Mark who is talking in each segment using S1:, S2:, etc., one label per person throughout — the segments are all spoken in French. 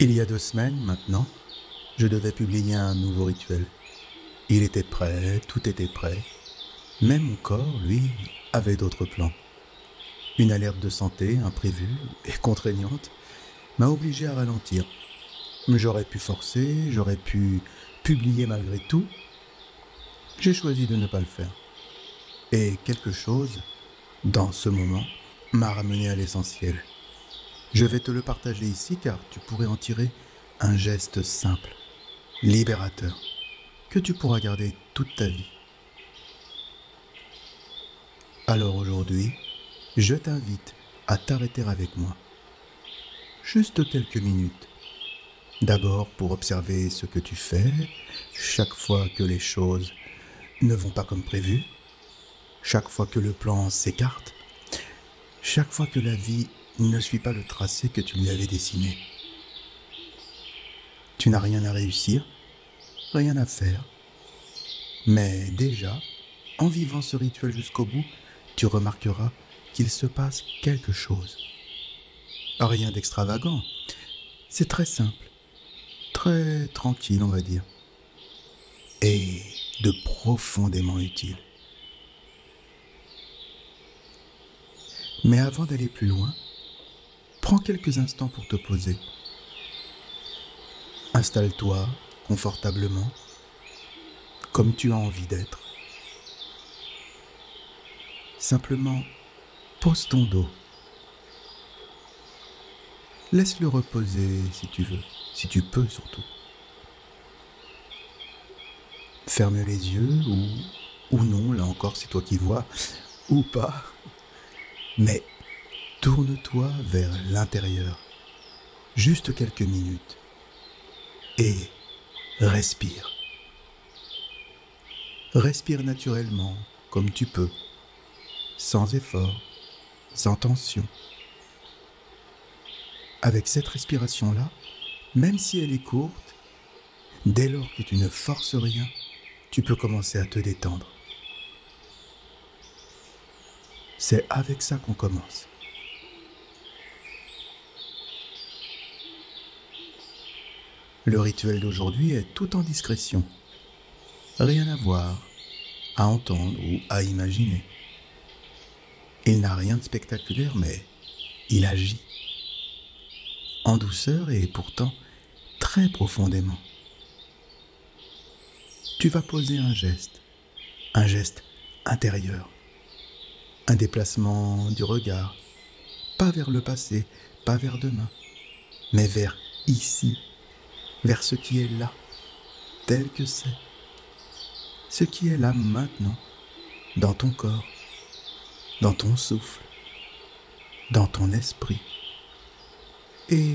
S1: Il y a 2 semaines maintenant, je devais publier un nouveau rituel. Il était prêt, tout était prêt, mais mon corps, lui, avait d'autres plans. Une alerte de santé imprévue et contraignante m'a obligé à ralentir. J'aurais pu forcer, j'aurais pu publier malgré tout. J'ai choisi de ne pas le faire. Et quelque chose, dans ce moment, m'a ramené à l'essentiel. Je vais te le partager ici car tu pourrais en tirer un geste simple, libérateur, que tu pourras garder toute ta vie. Alors aujourd'hui, je t'invite à t'arrêter avec moi, juste quelques minutes. D'abord pour observer ce que tu fais chaque fois que les choses ne vont pas comme prévu, chaque fois que le plan s'écarte, chaque fois que la vie ne suit pas le tracé que tu lui avais dessiné. Tu n'as rien à réussir, rien à faire, mais déjà, en vivant ce rituel jusqu'au bout, tu remarqueras qu'il se passe quelque chose. Rien d'extravagant, c'est très simple, très tranquille on va dire, et de profondément utile. Mais avant d'aller plus loin, prends quelques instants pour te poser. Installe-toi confortablement, comme tu as envie d'être. Simplement, pose ton dos. Laisse-le reposer si tu veux, si tu peux surtout. Ferme les yeux ou non, là encore c'est toi qui vois, ou pas. Mais tourne-toi vers l'intérieur, juste quelques minutes, et respire. Respire naturellement, comme tu peux, sans effort, sans tension. Avec cette respiration-là, même si elle est courte, dès lors que tu ne forces rien, tu peux commencer à te détendre. C'est avec ça qu'on commence. Le rituel d'aujourd'hui est tout en discrétion. Rien à voir, à entendre ou à imaginer. Il n'a rien de spectaculaire, mais il agit. En douceur et pourtant très profondément. Tu vas poser un geste intérieur, un déplacement du regard, pas vers le passé, pas vers demain, mais vers ici, vers ce qui est là, tel que c'est, ce qui est là maintenant, dans ton corps, dans ton souffle, dans ton esprit, et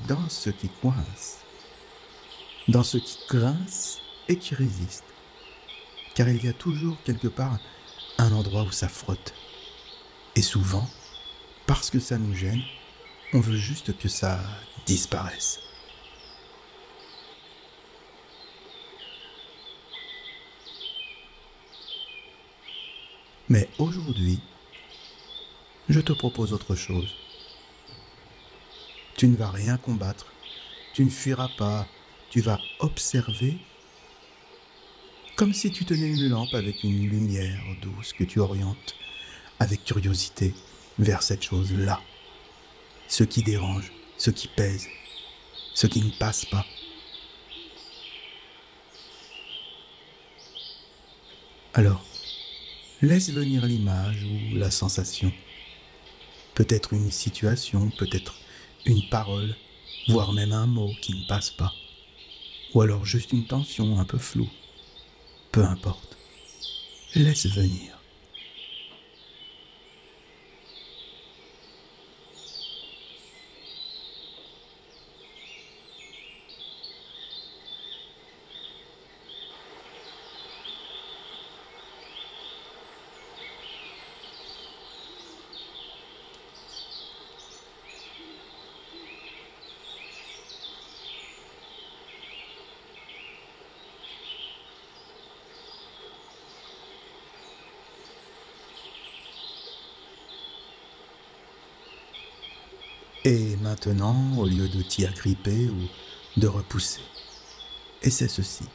S1: dans ce qui coince, dans ce qui grince et qui résiste, car il y a toujours quelque part un endroit où ça frotte, et souvent, parce que ça nous gêne, on veut juste que ça disparaisse. Mais aujourd'hui, je te propose autre chose. Tu ne vas rien combattre, tu ne fuiras pas, tu vas observer comme si tu tenais une lampe avec une lumière douce que tu orientes avec curiosité vers cette chose-là. Ce qui dérange, ce qui pèse, ce qui ne passe pas. Alors, laisse venir l'image ou la sensation. Peut-être une situation, peut-être une parole, voire même un mot qui ne passe pas. Ou alors juste une tension un peu floue. Peu importe. Laisse venir. Et maintenant, au lieu de t'y agripper ou de repousser, essaie ceci.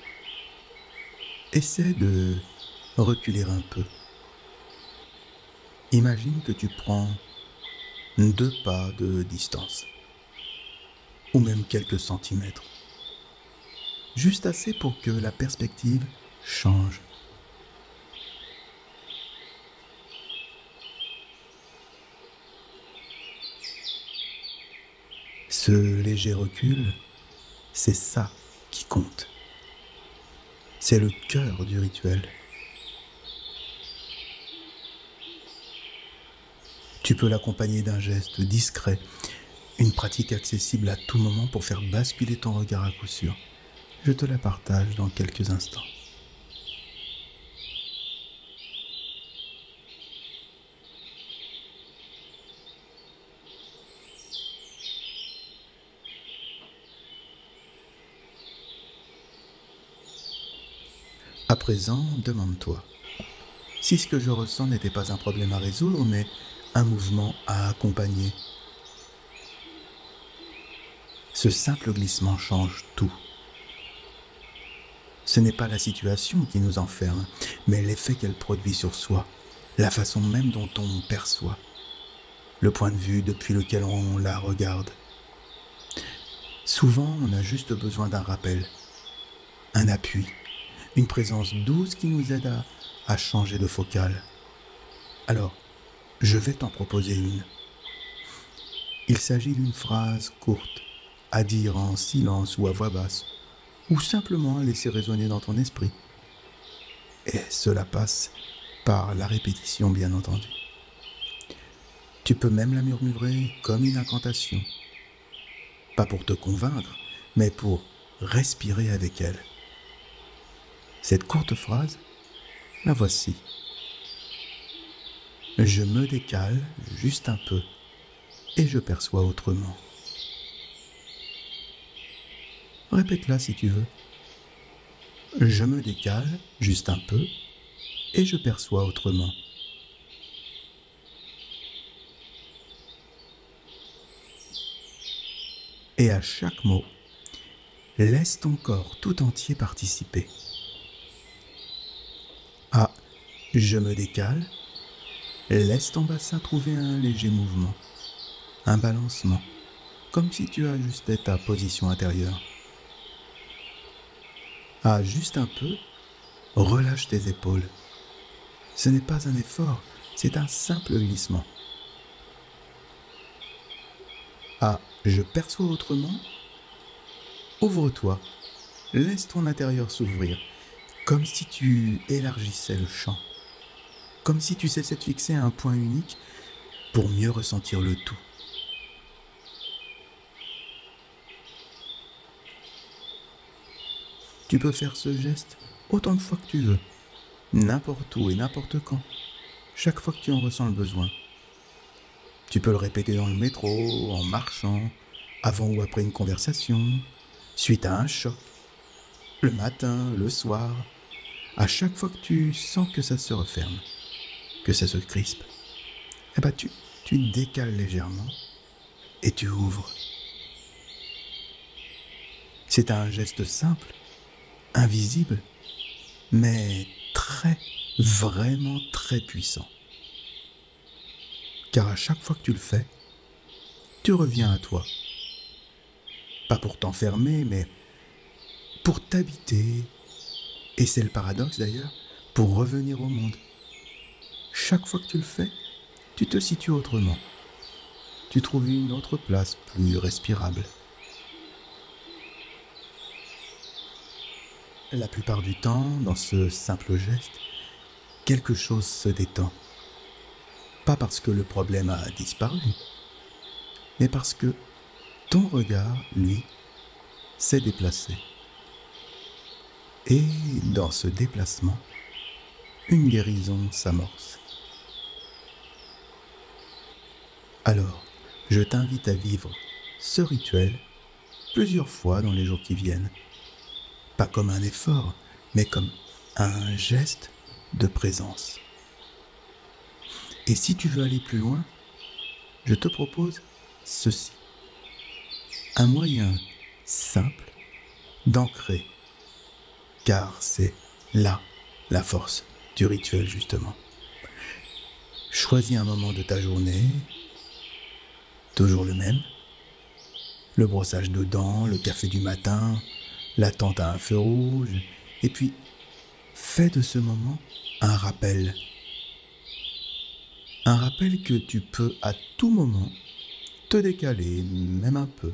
S1: Essaie de reculer un peu. Imagine que tu prends 2 pas de distance, ou même quelques centimètres, juste assez pour que la perspective change. Ce léger recul, c'est ça qui compte. C'est le cœur du rituel. Tu peux l'accompagner d'un geste discret, une pratique accessible à tout moment pour faire basculer ton regard à coup sûr. Je te la partage dans quelques instants. À présent, demande-toi, si ce que je ressens n'était pas un problème à résoudre, mais un mouvement à accompagner. Ce simple glissement change tout. Ce n'est pas la situation qui nous enferme, mais l'effet qu'elle produit sur soi, la façon même dont on perçoit, le point de vue depuis lequel on la regarde. Souvent, on a juste besoin d'un rappel, un appui, une présence douce qui nous aide à changer de focale. Alors, je vais t'en proposer une. Il s'agit d'une phrase courte, à dire en silence ou à voix basse, ou simplement à laisser résonner dans ton esprit. Et cela passe par la répétition, bien entendu. Tu peux même la murmurer comme une incantation. Pas pour te convaincre, mais pour respirer avec elle. Cette courte phrase, la voici. Je me décale juste un peu et je perçois autrement. Répète-la si tu veux. Je me décale juste un peu et je perçois autrement. Et à chaque mot, laisse ton corps tout entier participer. Ah, je me décale, laisse ton bassin trouver un léger mouvement, un balancement, comme si tu ajustais ta position intérieure. Ah, juste un peu, relâche tes épaules. Ce n'est pas un effort, c'est un simple glissement. Ah, je perçois autrement. Ouvre-toi, laisse ton intérieur s'ouvrir, comme si tu élargissais le champ, comme si tu cessais de fixer un point unique pour mieux ressentir le tout. Tu peux faire ce geste autant de fois que tu veux, n'importe où et n'importe quand, chaque fois que tu en ressens le besoin. Tu peux le répéter dans le métro, en marchant, avant ou après une conversation, suite à un choc, le matin, le soir, à chaque fois que tu sens que ça se referme, que ça se crispe, eh ben tu décales légèrement et tu ouvres. C'est un geste simple, invisible, mais vraiment très puissant. Car à chaque fois que tu le fais, tu reviens à toi. Pas pour t'enfermer, mais pour t'habiter. Et c'est le paradoxe d'ailleurs, pour revenir au monde. Chaque fois que tu le fais, tu te situes autrement. Tu trouves une autre place plus respirable. La plupart du temps, dans ce simple geste, quelque chose se détend. Pas parce que le problème a disparu, mais parce que ton regard, lui, s'est déplacé. Et dans ce déplacement, une guérison s'amorce. Alors, je t'invite à vivre ce rituel plusieurs fois dans les jours qui viennent. Pas comme un effort, mais comme un geste de présence. Et si tu veux aller plus loin, je te propose ceci. un moyen simple d'ancrer, car c'est là la force du rituel justement. Choisis un moment de ta journée, toujours le même, le brossage de dents, le café du matin, l'attente à un feu rouge, et puis fais de ce moment un rappel. Un rappel que tu peux à tout moment te décaler, même un peu.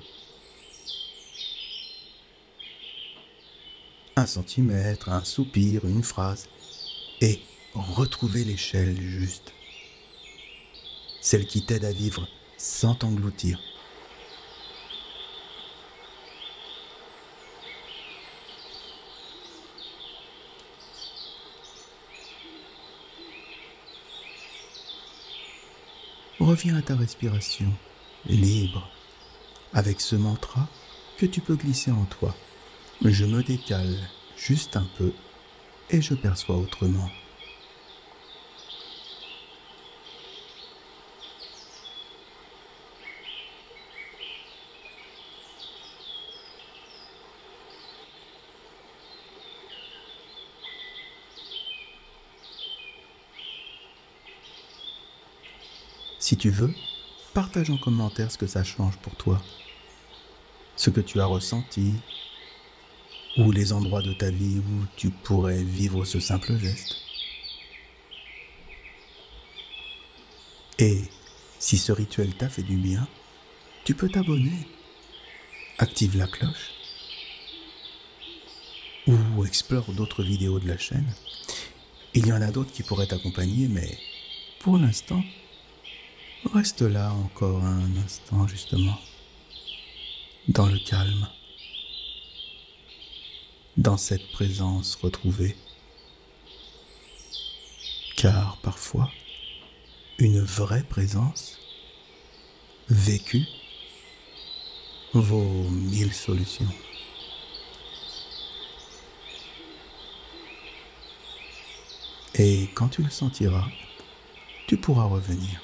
S1: 1 centimètre, un soupir, une phrase, et retrouver l'échelle juste. Celle qui t'aide à vivre sans t'engloutir. Reviens à ta respiration, libre, avec ce mantra que tu peux glisser en toi. Je me décale juste un peu et je perçois autrement. Si tu veux, partage en commentaire ce que ça change pour toi, ce que tu as ressenti, ou les endroits de ta vie où tu pourrais vivre ce simple geste. Et si ce rituel t'a fait du bien, tu peux t'abonner, active la cloche, ou explore d'autres vidéos de la chaîne. Il y en a d'autres qui pourraient t'accompagner, mais pour l'instant, reste là encore un instant justement, dans le calme, dans cette présence retrouvée. Car parfois, une vraie présence, vécue, vaut 1000 solutions. Et quand tu le sentiras, tu pourras revenir.